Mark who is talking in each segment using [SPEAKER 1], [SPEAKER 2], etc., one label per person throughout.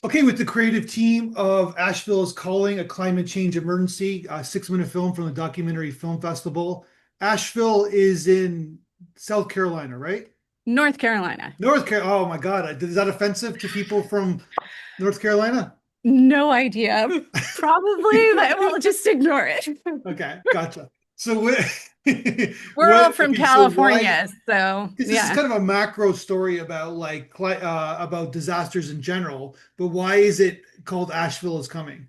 [SPEAKER 1] Okay, with the creative team of Asheville is calling a climate change emergency, a 6 minute film from the Documentary Film Festival. Asheville is in South Carolina, right?
[SPEAKER 2] North Carolina.
[SPEAKER 1] North Carolina. Oh my God. Is that offensive to people from North Carolina?
[SPEAKER 2] No idea. Probably, but we'll just ignore it.
[SPEAKER 1] Okay, gotcha. So what,
[SPEAKER 2] We're all from
[SPEAKER 1] okay, so why,
[SPEAKER 2] California, so
[SPEAKER 1] because this is
[SPEAKER 2] yeah.
[SPEAKER 1] kind of a macro story about about disasters in general, but why is it called Asheville is coming?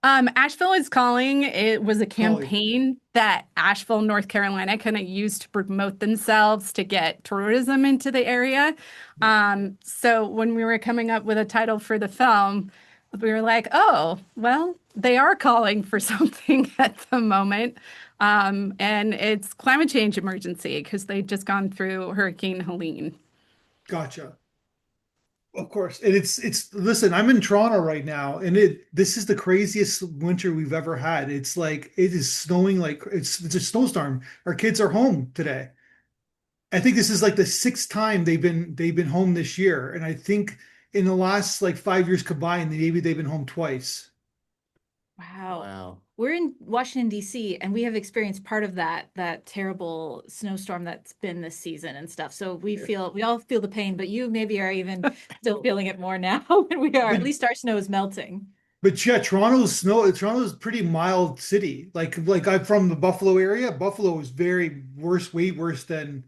[SPEAKER 2] Asheville is calling. It was a
[SPEAKER 1] Calling.
[SPEAKER 2] campaign that Asheville, North Carolina, kind of used to promote themselves to get tourism into the area.
[SPEAKER 1] Yeah.
[SPEAKER 2] So when we were coming up with a title for the film, we were like, oh, well, they are calling for something at the moment. And it's climate change emergency because they've just gone through Hurricane Helene.
[SPEAKER 1] Gotcha. Of course. And it's listen, I'm in Toronto right now and this is the craziest winter we've ever had. It's like it is snowing like it's a snowstorm. Our kids are home today. I think this is like the sixth time they've been home this year. And I think in the last like 5 years combined, maybe they've been home twice.
[SPEAKER 3] Wow.
[SPEAKER 4] Wow.
[SPEAKER 3] We're in Washington, D.C., and we have experienced part of that terrible snowstorm that's been this season and stuff. So we all feel the pain, but you maybe are even still feeling it more now than we are.
[SPEAKER 1] But
[SPEAKER 3] At least our snow is melting.
[SPEAKER 1] but yeah, Toronto's a pretty mild city. Like I'm from the Buffalo area. Buffalo is very worse, way worse than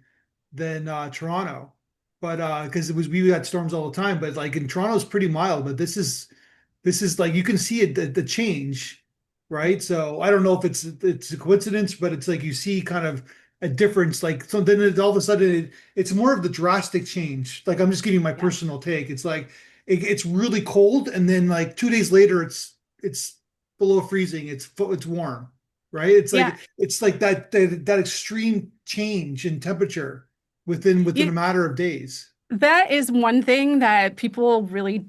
[SPEAKER 1] Toronto. But because it was we got storms all the time, but like in Toronto it's pretty mild, but this is like you can see it the change, right? So I don't know if it's a coincidence, but it's like you see kind of a difference. Like so then all of a sudden it's more of the drastic change. Like I'm just giving my
[SPEAKER 3] Yeah.
[SPEAKER 1] personal take. It's like it's really cold, and then like 2 days later it's below freezing. It's warm, right?
[SPEAKER 2] Yeah.
[SPEAKER 1] It's like that extreme change in temperature within a
[SPEAKER 2] You,
[SPEAKER 1] matter of days.
[SPEAKER 2] that is one thing that people really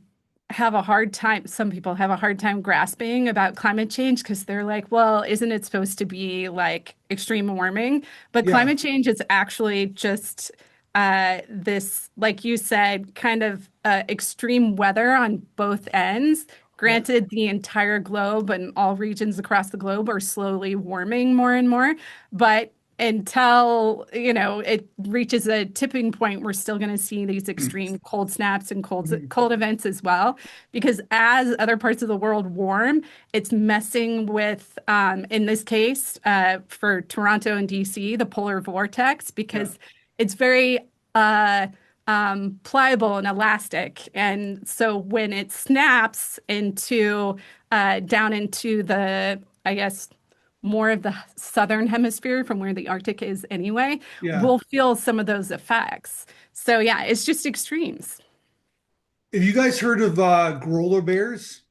[SPEAKER 2] have a hard time, some people have a hard time grasping about climate change because they're like, well, isn't it supposed to be like extreme warming? But
[SPEAKER 1] Yeah,
[SPEAKER 2] climate change is actually just this, like you said, kind of extreme weather on both ends.
[SPEAKER 1] yeah.
[SPEAKER 2] Granted, the entire globe and all regions across the globe are slowly warming more and more, but until, it reaches a tipping point, we're still going to see these extreme cold snaps and cold events as well. Because as other parts of the world warm, it's messing with, in this case, for Toronto and DC, the polar vortex,
[SPEAKER 1] Yeah.
[SPEAKER 2] because it's very uh, pliable and elastic. And so when it snaps into down into the, I guess, more of the southern hemisphere from where the Arctic is anyway,
[SPEAKER 1] Yeah.
[SPEAKER 2] we'll feel some of those effects. So yeah, it's just extremes.
[SPEAKER 1] Have you guys heard of growler bears?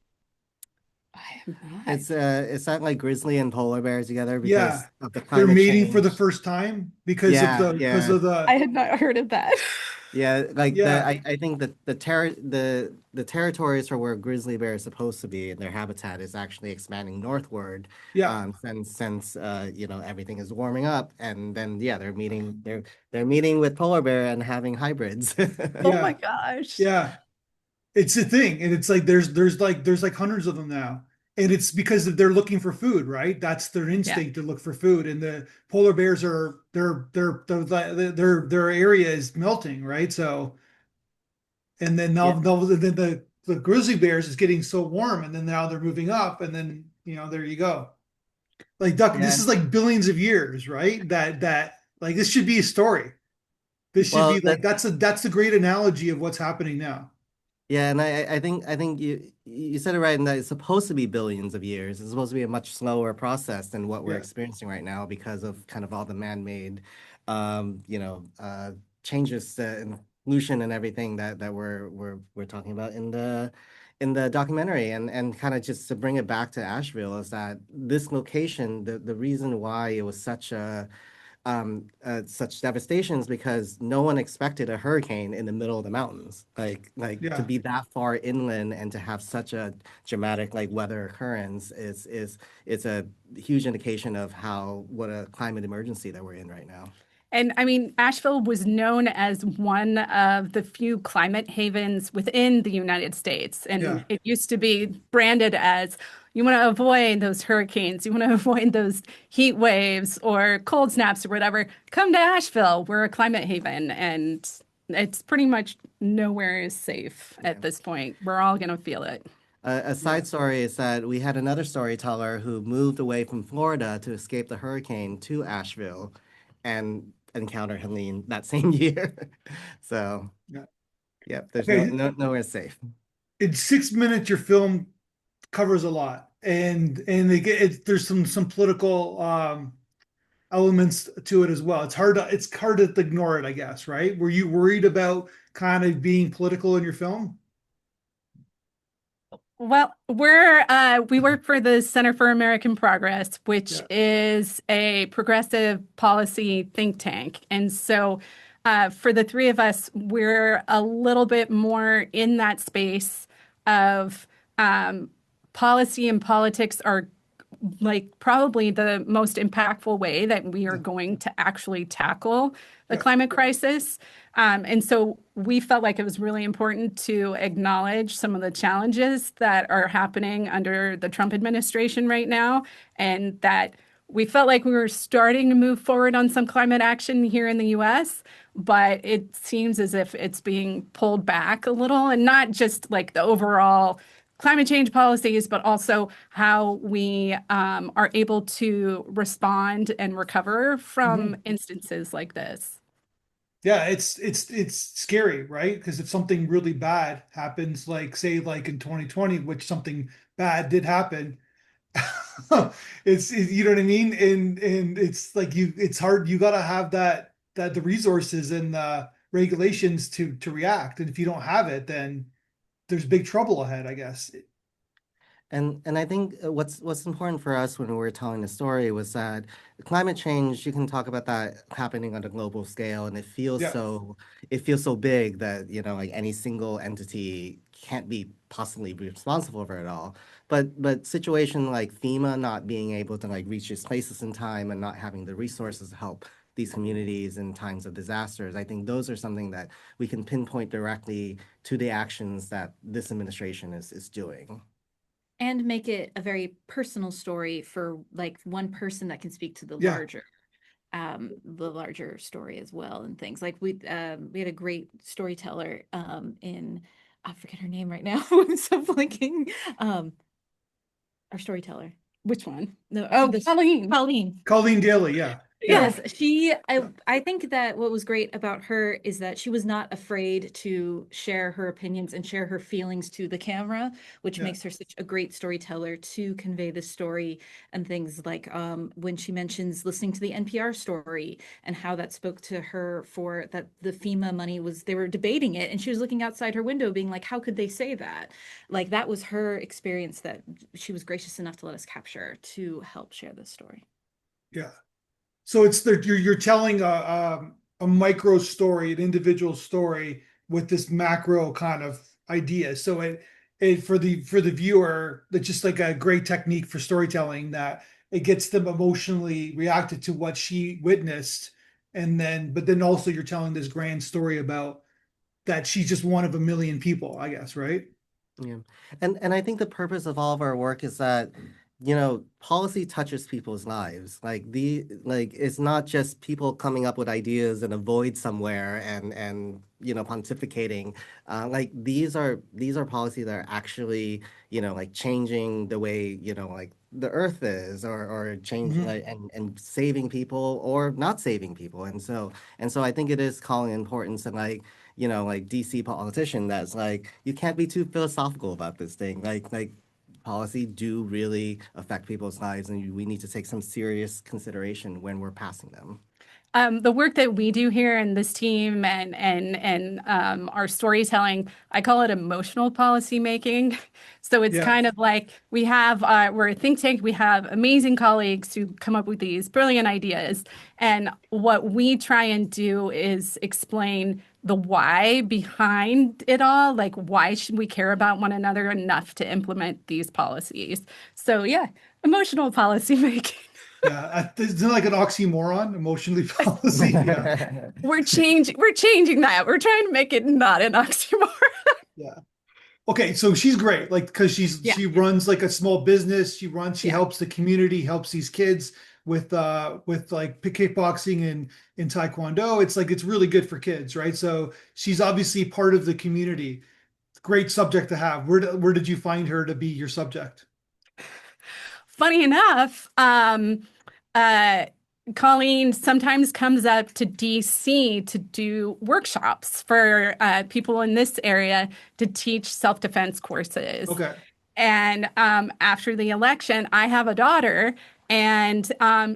[SPEAKER 2] I am not.
[SPEAKER 4] It's not like grizzly and polar bears together
[SPEAKER 1] Yeah.
[SPEAKER 4] because of the
[SPEAKER 1] They're
[SPEAKER 4] climate
[SPEAKER 1] mating for the
[SPEAKER 4] change.
[SPEAKER 1] first time because of
[SPEAKER 4] Yeah,
[SPEAKER 1] the because
[SPEAKER 4] yeah.
[SPEAKER 1] of the
[SPEAKER 2] I had not heard of that.
[SPEAKER 4] Yeah, like
[SPEAKER 1] yeah,
[SPEAKER 4] I think that the territories for where grizzly bear is supposed to be and their habitat is actually expanding northward,
[SPEAKER 1] yeah,
[SPEAKER 4] since everything is warming up, and then yeah they're meeting with polar bear and having hybrids.
[SPEAKER 2] Oh my
[SPEAKER 1] yeah,
[SPEAKER 2] gosh.
[SPEAKER 1] yeah. It's a thing. And it's like there's like hundreds of them now. And it's because they're looking for food, right? That's their
[SPEAKER 2] Yeah.
[SPEAKER 1] instinct to look for food. And the polar bears are their area is melting, right? So and then
[SPEAKER 4] Yeah,
[SPEAKER 1] now then the grizzly bears is getting so warm, and then now they're moving up, and then there you go. Like duck, this
[SPEAKER 4] yeah.
[SPEAKER 1] is like billions of years, right? That like this should be a story. This should
[SPEAKER 4] Well,
[SPEAKER 1] be like that's the great analogy of what's happening now.
[SPEAKER 4] yeah, and I think you said it right in that it's supposed to be billions of years. It's supposed to be a much slower process than what we're
[SPEAKER 1] Yeah.
[SPEAKER 4] experiencing right now because of kind of all the man-made, changes and pollution and everything that we're talking about in the documentary. And kind of just to bring it back to Asheville is that this location, the reason why it was such devastations because no one expected a hurricane in the middle of the mountains. Like to
[SPEAKER 1] Yeah.
[SPEAKER 4] be that far inland and to have such a dramatic like weather occurrence is a huge indication of how what a climate emergency that we're in right now.
[SPEAKER 2] And I mean, Asheville was known as one of the few climate havens within the United States.
[SPEAKER 1] Yeah.
[SPEAKER 2] And it used to be branded as you want to avoid those hurricanes, you want to avoid those heat waves or cold snaps or whatever. Come to Asheville. We're a climate haven. And it's pretty much nowhere is safe
[SPEAKER 4] Yeah.
[SPEAKER 2] at this point. We're all going to feel it.
[SPEAKER 4] A
[SPEAKER 1] Yeah.
[SPEAKER 4] side story is that we had another storyteller who moved away from Florida to escape the hurricane to Asheville and encounter Helene that same year. So,
[SPEAKER 1] Yeah.
[SPEAKER 4] yep, there's
[SPEAKER 1] Okay.
[SPEAKER 4] nowhere safe.
[SPEAKER 1] In 6 minutes, your film covers a lot, and there's some political elements to it as well. It's hard to ignore it, I guess, right? Were you worried about kind of being political in your film?
[SPEAKER 2] Well, we work for the Center for American Progress, which
[SPEAKER 1] Yeah.
[SPEAKER 2] is a progressive policy think tank. And so for the three of us, we're a little bit more in that space of policy and politics are like probably the most impactful way that we are
[SPEAKER 1] Yeah.
[SPEAKER 2] going to actually tackle the
[SPEAKER 1] Yeah.
[SPEAKER 2] climate crisis. And so we felt like it was really important to acknowledge some of the challenges that are happening under the Trump administration right now, and that we felt like we were starting to move forward on some climate action here in the US, but it seems as if it's being pulled back a little, and not just like the overall climate change policies, but also how we are able to respond and recover from
[SPEAKER 1] Mhm.
[SPEAKER 2] instances like this.
[SPEAKER 1] Yeah, it's scary, right? Because if something really bad happens, like say like in 2020, which something bad did happen, you know what I mean? And it's like it's hard. You gotta have that the resources and the regulations to react. And if you don't have it, then there's big trouble ahead, I guess.
[SPEAKER 4] And I think what's important for us when we were telling the story was that climate change, you can talk about that happening on a global scale, and
[SPEAKER 1] Yeah.
[SPEAKER 4] it feels so big that, like any single entity can't be possibly responsible for it all. But situation like FEMA not being able to like reach its places in time and not having the resources to help these communities in times of disasters, I think those are something that we can pinpoint directly to the actions that this administration is doing.
[SPEAKER 3] And make it a very personal story for like one person that can speak to
[SPEAKER 1] Yeah.
[SPEAKER 3] the larger story as well, and things like we had a great storyteller in, I forget her name right now. I'm so blinking. Our storyteller.
[SPEAKER 2] Which one?
[SPEAKER 3] No,
[SPEAKER 2] Oh,
[SPEAKER 3] this
[SPEAKER 2] Colleen.
[SPEAKER 3] Colleen.
[SPEAKER 1] Colleen Daly, yeah. Yeah.
[SPEAKER 3] Yes, I think that what was great about her is that she was not afraid to share her opinions and share her feelings to the camera, which
[SPEAKER 1] Yeah.
[SPEAKER 3] makes her such a great storyteller to convey the story, and things like when she mentions listening to the NPR story and how that spoke to her, for that the FEMA money was, they were debating it and she was looking outside her window being like, how could they say that? Like that was her experience that she was gracious enough to let us capture to help share this story.
[SPEAKER 1] Yeah. So you're telling a micro story, an individual story with this macro kind of idea. So it for the viewer, that's just like a great technique for storytelling, that it gets them emotionally reacted to what she witnessed, and then also you're telling this grand story about that she's just one of a million people, I guess, right?
[SPEAKER 4] Yeah. And I think the purpose of all of our work is that, policy touches people's lives. Like it's not just people coming up with ideas in a void somewhere and pontificating. Like these are policies that are actually, like changing the way, like the earth is, or change
[SPEAKER 1] Mhm.
[SPEAKER 4] like and saving people or not saving people. And so I think it is calling importance, and like, like DC politician that's like, you can't be too philosophical about this thing. Like policy do really affect people's lives, and we need to take some serious consideration when we're passing them.
[SPEAKER 2] The work that we do here in this team and our storytelling, I call it emotional policy making. So it's
[SPEAKER 1] Yeah.
[SPEAKER 2] kind of like we're a think tank. We have amazing colleagues who come up with these brilliant ideas, and what we try and do is explain the why behind it all. Like, why should we care about one another enough to implement these policies? So yeah, emotional policy making.
[SPEAKER 1] Yeah, isn't it like an oxymoron, emotionally policy? Yeah,
[SPEAKER 2] We're changing that. We're trying to make it not an oxymoron.
[SPEAKER 1] yeah. Okay, so she's great, like because
[SPEAKER 2] Yeah,
[SPEAKER 1] she runs like a small business. She
[SPEAKER 2] yeah.
[SPEAKER 1] helps the community, helps these kids with like kickboxing and in Taekwondo. It's like it's really good for kids, right? So she's obviously part of the community. Great subject to have. Where did you find her to be your subject?
[SPEAKER 2] Funny enough, uh, Colleen sometimes comes up to DC to do workshops for people in this area to teach self-defense courses.
[SPEAKER 1] Okay.
[SPEAKER 2] And after the election, I have a daughter, and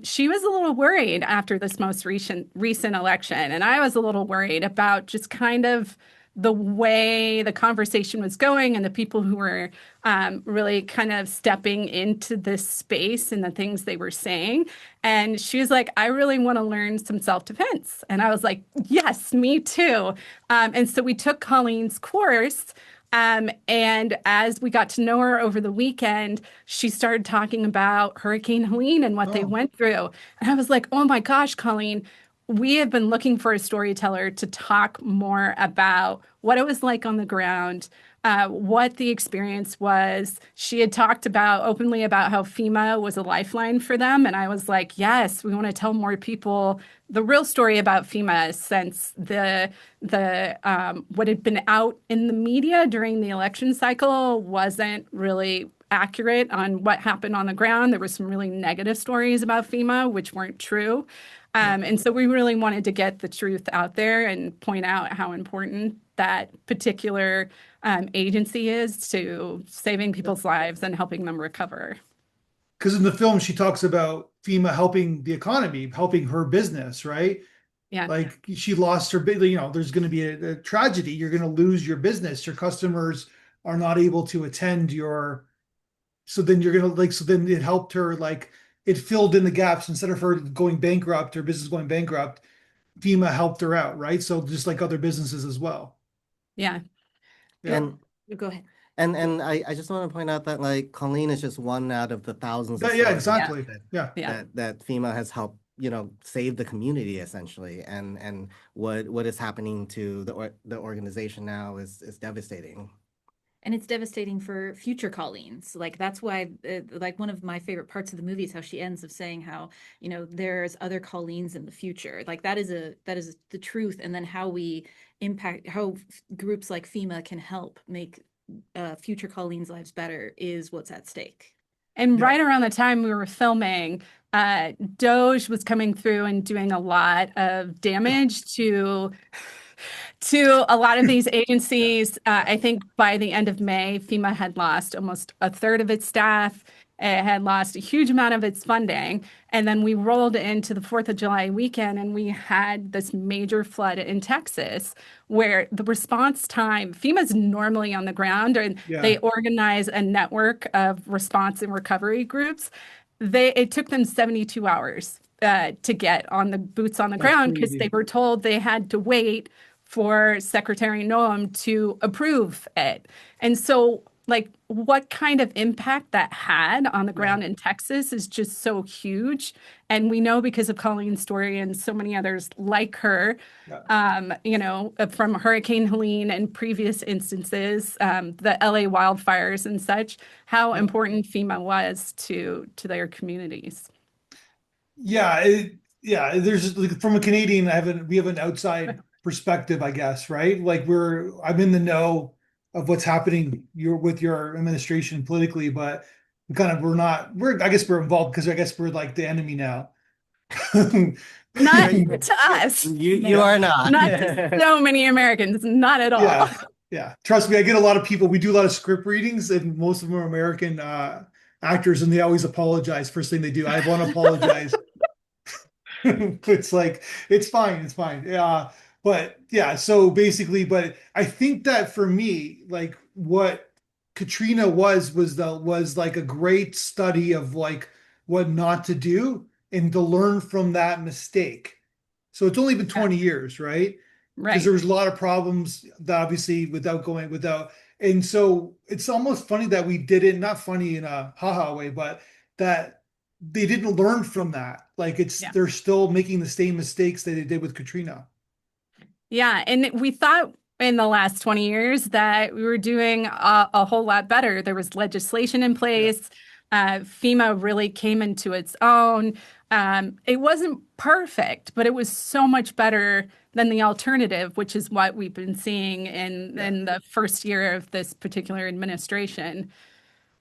[SPEAKER 2] she was a little worried after this most recent election, and I was a little worried about just kind of the way the conversation was going and the people who were really kind of stepping into this space and the things they were saying. And she was like, I really want to learn some self-defense. And I was like, yes, me too. And so we took Colleen's course. And as we got to know her over the weekend, she started talking about Hurricane Helene and what they
[SPEAKER 1] Oh,
[SPEAKER 2] went through. And I was like, oh my gosh, Colleen, we have been looking for a storyteller to talk more about what it was like on the ground, what the experience was. She had talked about openly about how FEMA was a lifeline for them. And I was like, yes, we want to tell more people the real story about FEMA since the what had been out in the media during the election cycle wasn't really accurate on what happened on the ground. There were some really negative stories about FEMA, which weren't true.
[SPEAKER 1] yeah.
[SPEAKER 2] And so we really wanted to get the truth out there and point out how important that particular agency is to saving people's lives and helping them recover.
[SPEAKER 1] Because in the film she talks about FEMA helping the economy, helping her business, right?
[SPEAKER 2] Yeah.
[SPEAKER 1] Like she lost her bid, there's going to be a tragedy. You're going to lose your business. Your customers are not able to attend your, so then you're going to like, so then it helped her, like it filled in the gaps instead of her going bankrupt, her business going bankrupt. FEMA helped her out, right? So just like other businesses as well.
[SPEAKER 2] Yeah.
[SPEAKER 1] Yeah.
[SPEAKER 4] And
[SPEAKER 3] Go ahead.
[SPEAKER 4] I just want to point out that like Colleen is just one out of the thousands of
[SPEAKER 1] Yeah, yeah,
[SPEAKER 4] stories
[SPEAKER 2] Yeah.
[SPEAKER 1] exactly. Yeah.
[SPEAKER 2] Yeah.
[SPEAKER 4] that FEMA has helped, save the community essentially. And what is happening to the organization now is devastating.
[SPEAKER 3] And it's devastating for future Colleens. Like that's why, like one of my favorite parts of the movie is how she ends of saying how there's other Colleens in the future. Like that is the truth. And then how we impact how groups like FEMA can help make future Colleens' lives better is what's at stake.
[SPEAKER 2] And
[SPEAKER 1] Yeah.
[SPEAKER 2] right around the time we were filming, Doge was coming through and doing a lot of damage to a lot of these
[SPEAKER 1] Yeah.
[SPEAKER 2] agencies. I think by the end of May, FEMA had lost almost a third of its staff. It had lost a huge amount of its funding. And then we rolled into the 4th of July weekend and we had this major flood in Texas where the response time, FEMA's normally on the ground and they
[SPEAKER 1] Yeah.
[SPEAKER 2] organize a network of response and recovery groups. It took them 72 hours to get on the boots on the
[SPEAKER 1] That's
[SPEAKER 2] ground because they
[SPEAKER 1] crazy.
[SPEAKER 2] were told they had to wait for Secretary Noam to approve it. And so, like, what kind of impact that had on the
[SPEAKER 1] Yeah.
[SPEAKER 2] ground in Texas is just so huge. And we know because of Colleen's story and so many others like her,
[SPEAKER 1] Yeah.
[SPEAKER 2] from Hurricane Helene and previous instances, the LA wildfires and such, how
[SPEAKER 1] Yeah.
[SPEAKER 2] important FEMA was to their communities.
[SPEAKER 1] Yeah, yeah. There's like, from a Canadian, we have an outside perspective, I guess, right? Like I'm in the know of what's happening with your administration politically, but we're not. I guess we're involved because I guess we're like the enemy now.
[SPEAKER 2] Not
[SPEAKER 1] Right?
[SPEAKER 2] to us,
[SPEAKER 4] You
[SPEAKER 1] Yeah,
[SPEAKER 4] are not.
[SPEAKER 2] not to so many Americans, not at all.
[SPEAKER 1] yeah, yeah. Trust me, I get a lot of people. We do a lot of script readings, and most of them are American actors, and they always apologize. First thing they do, I want to apologize. It's like it's fine, it's fine. Yeah, but yeah, so basically, but I think that for me, like what Katrina was like a great study of like what not to do and to learn from that mistake. So it's only been
[SPEAKER 2] Yeah,
[SPEAKER 1] 20 years, right? Because there
[SPEAKER 2] right.
[SPEAKER 1] was a lot of problems that obviously without, and so it's almost funny that we did it, not funny in a haha way, but that they didn't learn from that. Like
[SPEAKER 2] Yeah.
[SPEAKER 1] they're still making the same mistakes that they did with Katrina.
[SPEAKER 2] Yeah, and we thought in the last 20 years that we were doing a whole lot better. There was legislation in
[SPEAKER 1] Yeah.
[SPEAKER 2] place. FEMA really came into its own. It wasn't perfect, but it was so much better than the alternative, which is what we've been seeing
[SPEAKER 1] Yeah.
[SPEAKER 2] in the first year of this particular administration.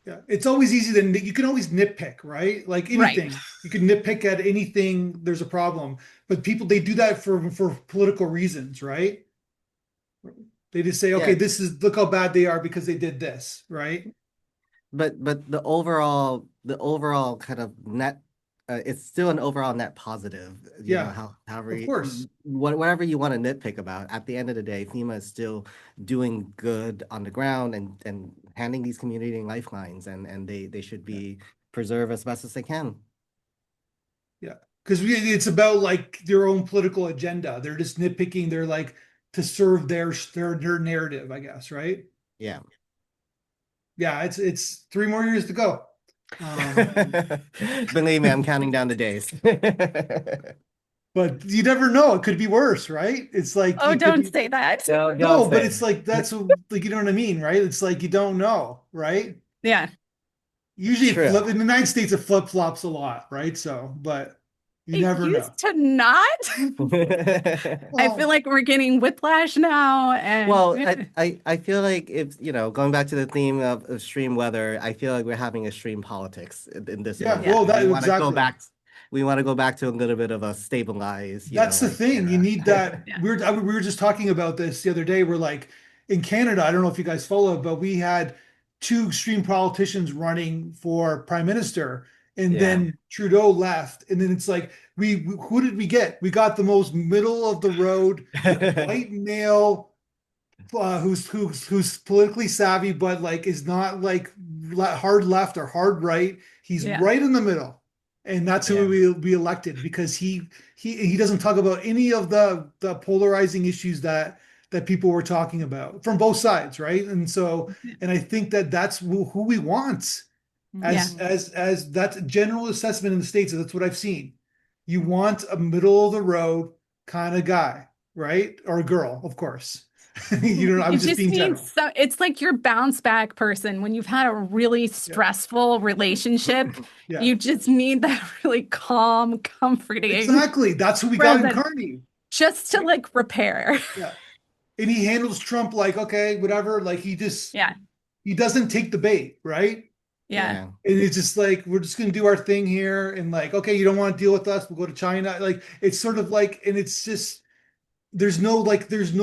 [SPEAKER 1] Yeah. It's always easy to, you can always nitpick, right? Like
[SPEAKER 2] Right.
[SPEAKER 1] anything, you can nitpick at anything, there's a problem. But people, they do that for political reasons, right? They just say, okay,
[SPEAKER 4] Yeah,
[SPEAKER 1] look how bad they are because they did this, right?
[SPEAKER 4] but the overall kind of net, it's still an overall net positive.
[SPEAKER 1] Yeah,
[SPEAKER 4] However,
[SPEAKER 1] of course.
[SPEAKER 4] whatever you want to nitpick about, at the end of the day, FEMA is still doing good on the ground and handing these community lifelines, and they should
[SPEAKER 1] Yeah.
[SPEAKER 4] be preserved as best as they can.
[SPEAKER 1] Yeah. Because it's about like their own political agenda. They're just nitpicking. They're like to serve their narrative, I guess, right?
[SPEAKER 4] Yeah.
[SPEAKER 1] Yeah, it's 3 more years to go. Um,
[SPEAKER 4] Believe me, I'm counting down the days.
[SPEAKER 1] but you never know. It could be worse, right? It's like
[SPEAKER 2] Oh,
[SPEAKER 1] it could
[SPEAKER 2] don't
[SPEAKER 1] be
[SPEAKER 2] say that.
[SPEAKER 4] Don't
[SPEAKER 1] no, but
[SPEAKER 4] say.
[SPEAKER 1] it's like like you know what I mean, right? It's like you don't know, right?
[SPEAKER 2] Yeah.
[SPEAKER 1] Usually
[SPEAKER 4] True.
[SPEAKER 1] in the United States it flip flops a lot, right? So, but you
[SPEAKER 2] It
[SPEAKER 1] never know.
[SPEAKER 2] used to not. I feel
[SPEAKER 1] Well,
[SPEAKER 2] like we're getting whiplash now, and
[SPEAKER 4] Well, I feel like if, going back to the theme of extreme weather, I feel like we're having extreme politics in this
[SPEAKER 1] yeah,
[SPEAKER 4] moment.
[SPEAKER 2] yeah,
[SPEAKER 1] well,
[SPEAKER 4] And
[SPEAKER 1] that exactly.
[SPEAKER 4] we want to go back to a little bit of a stabilized,
[SPEAKER 1] That's the
[SPEAKER 4] like
[SPEAKER 1] thing. You
[SPEAKER 4] era.
[SPEAKER 1] need that.
[SPEAKER 2] yeah,
[SPEAKER 1] We were just talking about this the other day. We're like in Canada, I don't know if you guys follow, but we had two extreme politicians running for prime minister, and
[SPEAKER 4] Yeah.
[SPEAKER 1] then Trudeau left. And then it's like who did we get? We got the most middle of the road white male who's politically savvy, but like is not like hard left or hard right. He's
[SPEAKER 2] yeah,
[SPEAKER 1] right in the middle, and that's who
[SPEAKER 4] Yeah.
[SPEAKER 1] we elected because he doesn't talk about any of the polarizing issues that people were talking about from both sides, right? And so, and I think that's who we want
[SPEAKER 2] yeah.
[SPEAKER 1] as that's a general assessment in the States. That's what I've seen. You want a middle of the road kind of guy, right? Or girl, of course. You know, I
[SPEAKER 2] You
[SPEAKER 1] was just
[SPEAKER 2] just
[SPEAKER 1] being
[SPEAKER 2] need
[SPEAKER 1] general.
[SPEAKER 2] so it's like your bounce back person when you've had a really
[SPEAKER 1] Yeah,
[SPEAKER 2] stressful relationship.
[SPEAKER 1] yeah,
[SPEAKER 2] You just need that really calm, comforting
[SPEAKER 1] exactly. That's who we got in
[SPEAKER 2] presence
[SPEAKER 1] Carney,
[SPEAKER 2] just to
[SPEAKER 1] right?
[SPEAKER 2] like repair.
[SPEAKER 1] Yeah, and he handles Trump like okay, whatever. Like
[SPEAKER 2] Yeah,
[SPEAKER 1] he doesn't take the bait, right?
[SPEAKER 2] yeah.
[SPEAKER 4] Yeah.
[SPEAKER 1] And it's just like we're just gonna do our thing here, and like okay, you don't want to deal with us, we'll go to China. Like it's sort of like, and it's just there's no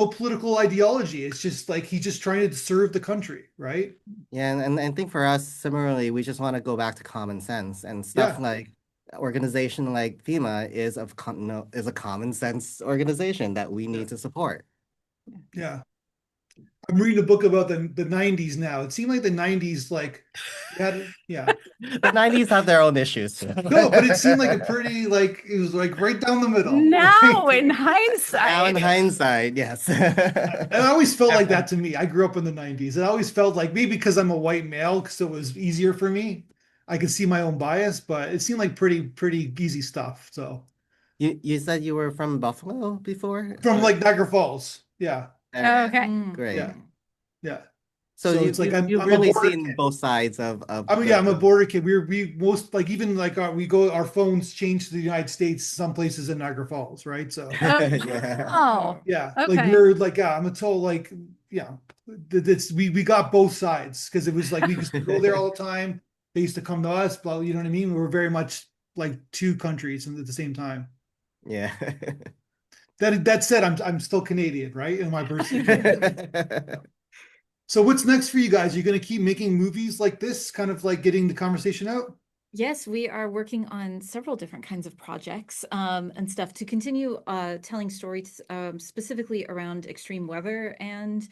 [SPEAKER 1] political ideology. It's just like he's just trying to serve the country, right?
[SPEAKER 4] Yeah, and I think for us, similarly, we just want to go back to common sense and stuff
[SPEAKER 1] Yeah,
[SPEAKER 4] like organization like FEMA is a common sense organization that we
[SPEAKER 1] yeah,
[SPEAKER 4] need to support.
[SPEAKER 1] yeah. I'm reading a book about the 90s now. It seemed like the 90s, like, yeah.
[SPEAKER 4] The 90s have their own issues.
[SPEAKER 1] No, but it seemed like a pretty, like, it was like right down the middle, right?
[SPEAKER 2] Now in
[SPEAKER 4] Now in
[SPEAKER 2] hindsight,
[SPEAKER 4] hindsight, yes.
[SPEAKER 1] And I always felt like that to me. I grew up in the 90s. It always felt like maybe because I'm a white male, so it was easier for me. I could see my own bias, but it seemed like pretty easy stuff. So
[SPEAKER 4] You said you were from Buffalo before?
[SPEAKER 1] from like Niagara Falls. Yeah,
[SPEAKER 2] okay.
[SPEAKER 4] Great.
[SPEAKER 1] yeah, yeah.
[SPEAKER 4] So
[SPEAKER 1] So it's like
[SPEAKER 4] you've
[SPEAKER 1] I'm a
[SPEAKER 4] really
[SPEAKER 1] border
[SPEAKER 4] seen
[SPEAKER 1] kid.
[SPEAKER 4] both sides of
[SPEAKER 1] I mean, yeah,
[SPEAKER 4] the
[SPEAKER 1] I'm a border kid. We most like even like our phones change to the United States, some places in Niagara Falls, right? So
[SPEAKER 2] Oh,
[SPEAKER 4] yeah.
[SPEAKER 2] wow.
[SPEAKER 1] yeah, like
[SPEAKER 2] Okay.
[SPEAKER 1] we're like yeah, I'm a total like yeah, it's we got both sides because it was like we used to go there all the time. They used to come to us, but you know what I mean. We were very much like two countries and at the same time.
[SPEAKER 4] Yeah.
[SPEAKER 1] That said, I'm still Canadian, right? In my birth certificate. So what's next for you guys? Are you going to keep making movies like this, kind of like getting the conversation out?
[SPEAKER 3] Yes, we are working on several different kinds of projects and stuff to continue telling stories specifically around extreme weather and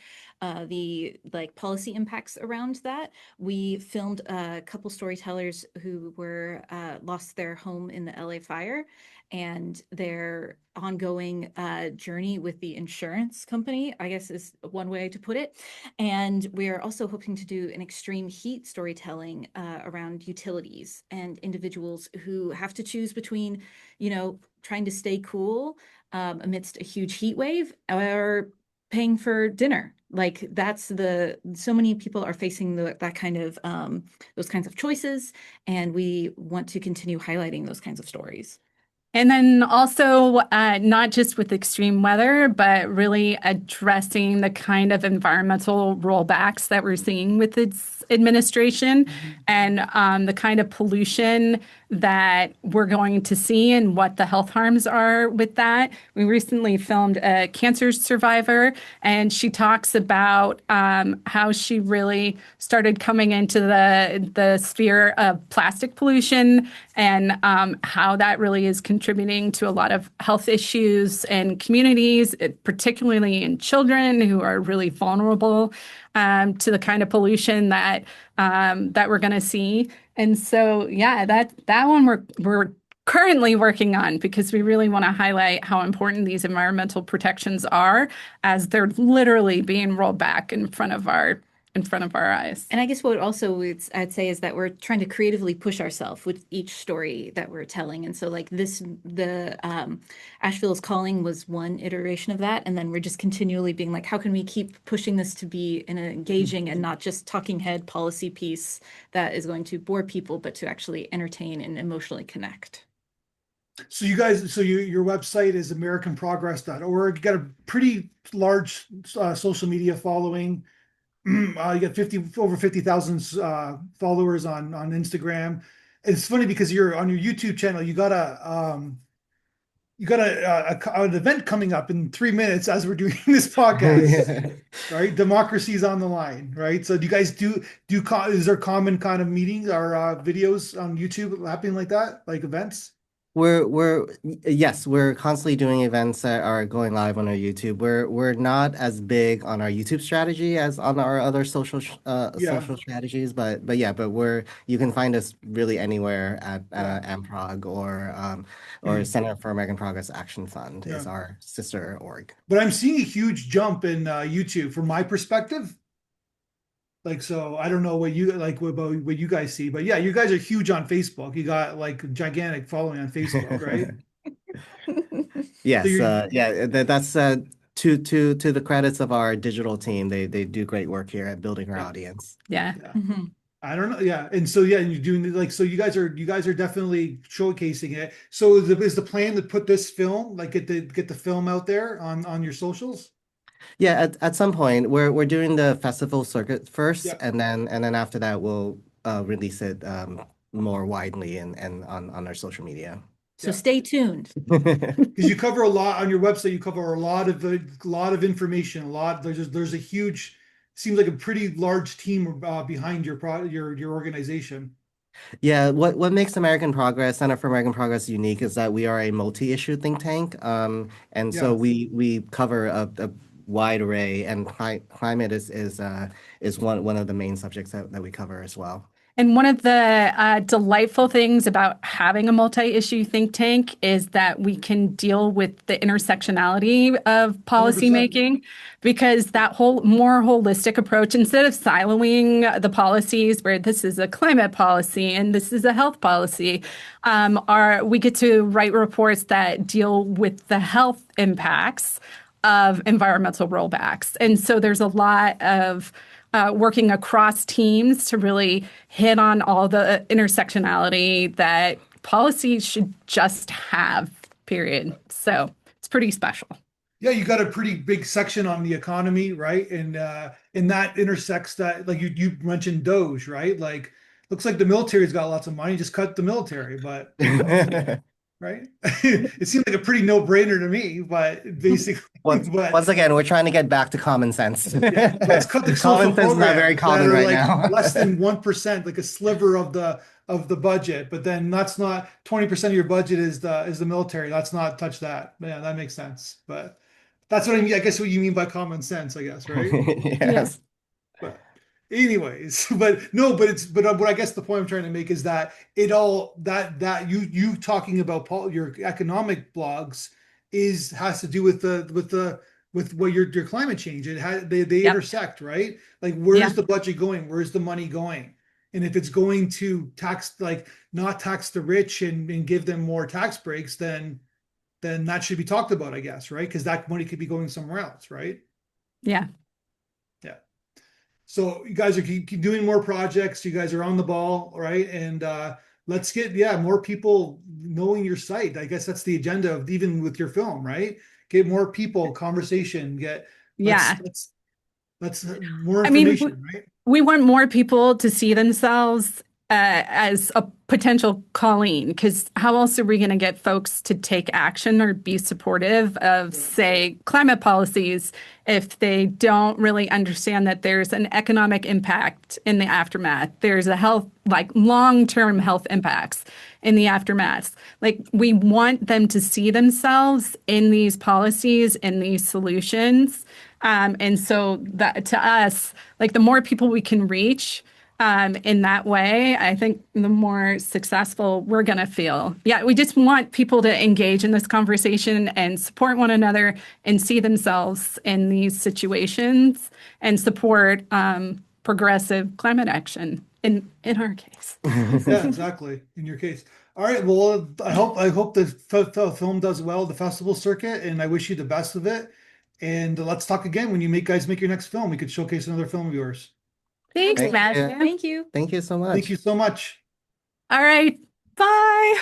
[SPEAKER 3] the like policy impacts around that. We filmed a couple storytellers who were lost their home in the LA fire and their ongoing journey with the insurance company, I guess is one way to put it. And we're also hoping to do an extreme heat storytelling around utilities and individuals who have to choose between, trying to stay cool amidst a huge heat wave or paying for dinner. Like so many people are facing that kind of those kinds of choices, and we want to continue highlighting those kinds of stories.
[SPEAKER 2] And then also, not just with extreme weather, but really addressing the kind of environmental rollbacks that we're seeing with its administration and the kind of pollution that we're going to see and what the health harms are with that. We recently filmed a cancer survivor, and she talks about how she really started coming into the sphere of plastic pollution and how that really is contributing to a lot of health issues in communities, particularly in children who are really vulnerable to the kind of pollution that we're going to see. And so, yeah, that one we're currently working on because we really want to highlight how important these environmental protections are as they're literally being rolled back in front of our eyes.
[SPEAKER 3] And I guess what also I'd say is that we're trying to creatively push ourselves with each story that we're telling. And so like Asheville's Calling was one iteration of that. And then we're just continually being like, how can we keep pushing this to be an engaging and not just talking head policy piece that is going to bore people, but to actually entertain and emotionally connect.
[SPEAKER 1] So you guys, your website is americanprogress.org. You got a pretty large social media following. You got over 50,000 followers on Instagram. It's funny because you're on your YouTube channel. You got an event coming up in 3 minutes as we're doing this podcast, right? Democracy's on the line, right? So do you guys is there common kind of meetings or videos on YouTube happening like that, like events?
[SPEAKER 4] Yes, we're constantly doing events that are going live on our YouTube. We're not as big on our YouTube strategy as on our other social strategies, but you can find us really anywhere at AmProg or Center for American Progress Action Fund is our sister org.
[SPEAKER 1] But I'm seeing a huge jump in YouTube from my perspective. Like, so I don't know what you guys see, but yeah, you guys are huge on Facebook. You got like gigantic following on Facebook, right?
[SPEAKER 4] Yes, that's to the credits of our digital team. They do great work here at building our audience.
[SPEAKER 2] Yeah.
[SPEAKER 3] Mm-hmm.
[SPEAKER 1] I don't know. Yeah. And so, yeah, you're doing like, so you guys are definitely showcasing it. So is the plan to put this film, like get the film out there on your socials?
[SPEAKER 4] Yeah, at some point we're doing the festival circuit first,
[SPEAKER 1] Yeah.
[SPEAKER 4] and then after that we'll release it more widely and on our social media.
[SPEAKER 3] So stay tuned.
[SPEAKER 1] Because you cover a lot on your website. You cover a lot of information. There's a huge, seems like a pretty large team behind your organization.
[SPEAKER 4] Yeah, what makes American Progress, Center for American Progress unique is that we are a multi-issue think tank. And so we cover a wide array, and climate is one of the main subjects that we cover as well.
[SPEAKER 2] And one of the delightful things about having a multi-issue think tank is that we can deal with the intersectionality of policymaking, because that whole more holistic approach, instead of siloing the policies where this is a climate policy and this is a health policy, we get to write reports that deal with the health impacts of environmental rollbacks. And so there's a lot of working across teams to really hit on all the intersectionality that policies should just have, period. So it's pretty special.
[SPEAKER 1] Yeah, you got a pretty big section on the economy, right? And that intersects that, like you mentioned Doge, right? Like, looks like the military's got lots of money, just cut the military, but right? It seems like a pretty no-brainer to me, but basically,
[SPEAKER 4] once again, we're trying to get back to common sense.
[SPEAKER 1] Let's cut the
[SPEAKER 4] common sense is not very common right
[SPEAKER 1] like
[SPEAKER 4] now.
[SPEAKER 1] Less than 1%, like a sliver of the budget, but then that's not 20% of your budget is the military. Let's not touch that. Yeah, that makes sense. But That's what I mean. I guess what you mean by common sense, I guess, right?
[SPEAKER 4] Yes.
[SPEAKER 1] But anyways, but no, but what I guess the point I'm trying to make is that it all that you talking about Paul, your economic blogs has to do with with what your climate change. They
[SPEAKER 2] Yep.
[SPEAKER 1] intersect, right? Like
[SPEAKER 2] Yeah.
[SPEAKER 1] where's the budget going? Where's the money going? And if it's going to tax, like not tax the rich and give them more tax breaks, then that should be talked about, I guess, right? Because that money could be going somewhere else, right?
[SPEAKER 2] Yeah.
[SPEAKER 1] Yeah. So you guys are keep doing more projects. You guys are on the ball, right? And let's get more people knowing your site. I guess that's the agenda of even with your film, right? Get more people, conversation.
[SPEAKER 2] Yeah.
[SPEAKER 1] Let's more
[SPEAKER 2] I mean,
[SPEAKER 1] information, right?
[SPEAKER 2] we want more people to see themselves as a potential Colleen, because how else are we going to get folks to take action or be supportive of, say, climate policies if they don't really understand that there's an economic impact in the aftermath? There's a health, like long-term health impacts in the aftermath. Like we want them to see themselves in these policies, in these solutions. And so that to us, like the more people we can reach in that way, I think the more successful we're going to feel. Yeah, we just want people to engage in this conversation and support one another and see themselves in these situations and support progressive climate action in our case.
[SPEAKER 1] Yeah, exactly. In your case. All right. Well, I hope the film does well, the festival circuit, and I wish you the best of it. And let's talk again when you guys make your next film. We could showcase another film of yours.
[SPEAKER 2] Thanks,
[SPEAKER 4] Thank
[SPEAKER 2] Matthew.
[SPEAKER 4] you.
[SPEAKER 3] Thank you.
[SPEAKER 4] Thank you so
[SPEAKER 1] Thank
[SPEAKER 4] much.
[SPEAKER 1] you so much.
[SPEAKER 2] All right. Bye.